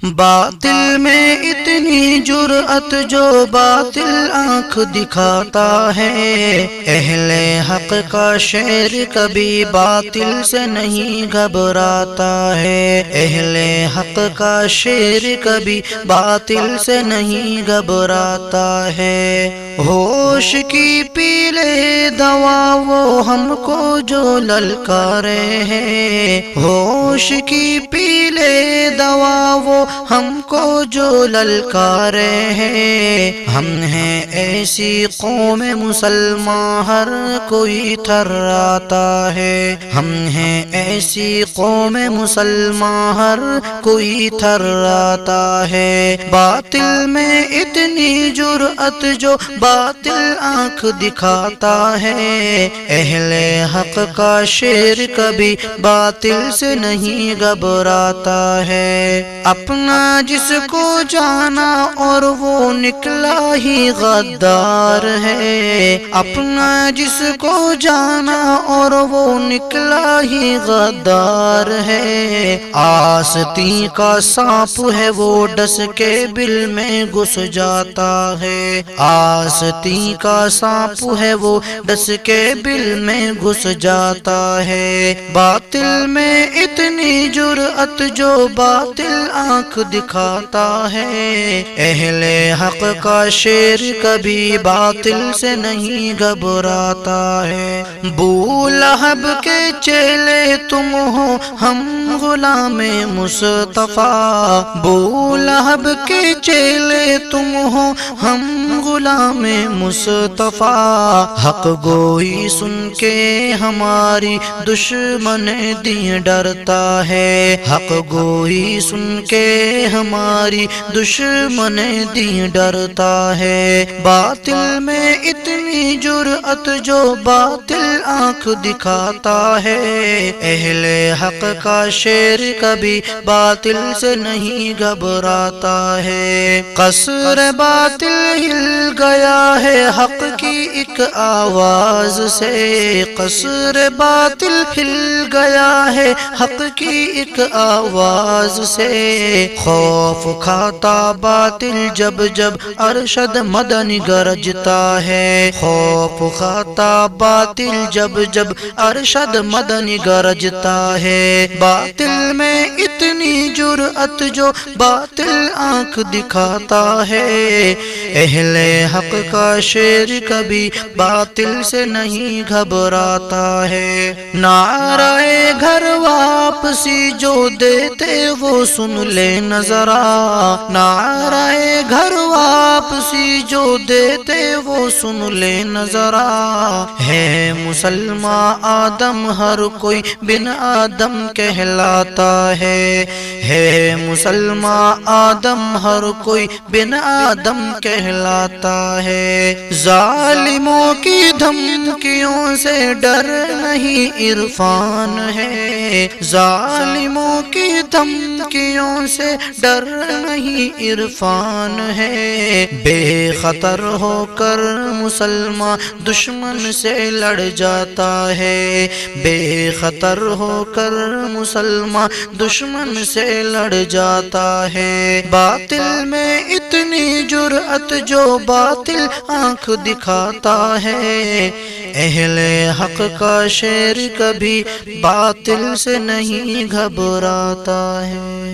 باطل میں اتنی جرأت جو باطل آنکھ دکھاتا ہے، اہل حق کا شعر کبھی باطل سے نہیں گھبراتا ہے، اہل حق کا شعر کبھی باطل سے نہیں گھبراتا ہے۔ ہوش کی پی لے دوا وہ ہم کو جو للکارے ہیں، ہوش کی پی لے دوا وہ ہم کو جو للکارے ہیں، ہم ہیں ایسی قوم مسلمان ہر کوئی تھراتا ہے، ہم ہیں ایسی قوم مسلمان ہر کوئی تھراتا ہے۔ باطل میں اتنی جرأت جو باطل آنکھ دکھاتا ہے، اہل حق کا شعر کبھی باطل سے نہیں گھبراتا ہے۔ اپنا جس کو جانا اور وہ نکلا ہی غدار ہے، اپنا جس کو جانا اور وہ نکلا ہی غدار ہے، آستین کا سانپ ہے وہ ڈس کے بل میں گھس جاتا ہے، آستین کا سانپ ہے وہ ڈس کے بل میں گھس جاتا ہے۔ باطل میں اتنی جرأت جو باطل آنکھ دکھاتا ہے، اہل حق کا شعر کبھی باطل سے نہیں گھبراتا ہے۔ ابو لہب کے چیلے تم ہو ہم غلام مصطفیٰ، ابو لہب کے چیلے تم ہو ہم غلام مصطفیٰ، حق گوئی سن کے ہماری دشمن دین ڈرتا ہے، حق گوئی سن کے ہماری دشمن دین ڈرتا ہے۔ باطل میں اتنی جرأت جو باطل آنکھ دکھاتا ہے، اہل حق کا شعر کبھی باطل سے نہیں گھبراتا ہے۔ قصر باطل ہل گیا ہے حق کی ایک آواز سے، قصر باطل ہل گیا ہے حق کی ایک آواز سے، خوف کھاتا باطل جب جب ارشد مدنی گرجتا ہے، خوف کھاتا باطل جب جب ارشد مدنی گرجتا ہے۔ باطل میں اتنی جرأت جو باطل آنکھ دکھاتا ہے، اہل حق کا شعر کبھی باطل سے نہیں گھبراتا ہے۔ نعرہ گھر واپسی جو دیتے وہ سن لے نظرا، نعرہ گھر واپسی جو دیتے وہ سن لے نظرا، ہے مسلمان آدم ہر کوئی بن آدم کہلاتا ہے مسلمان آدم ہر کوئی بن آدم کہلاتا ہے۔ ظالموں کی دھمکیوں سے ڈر نہیں عرفان ہے، ظالموں کی دھمکیوں سے ڈر نہیں عرفان ہے، بے خطر ہو کر مسلمان دشمن سے لڑ جاتا ہے، بے خطر ہو کر مسلمان دشمن سے لڑ جاتا ہے۔ باطل میں اتنی جرأت جو باطل آنکھ دکھاتا ہے، اہل حق کا شعر کبھی باطل سے نہیں گھبراتا ہے۔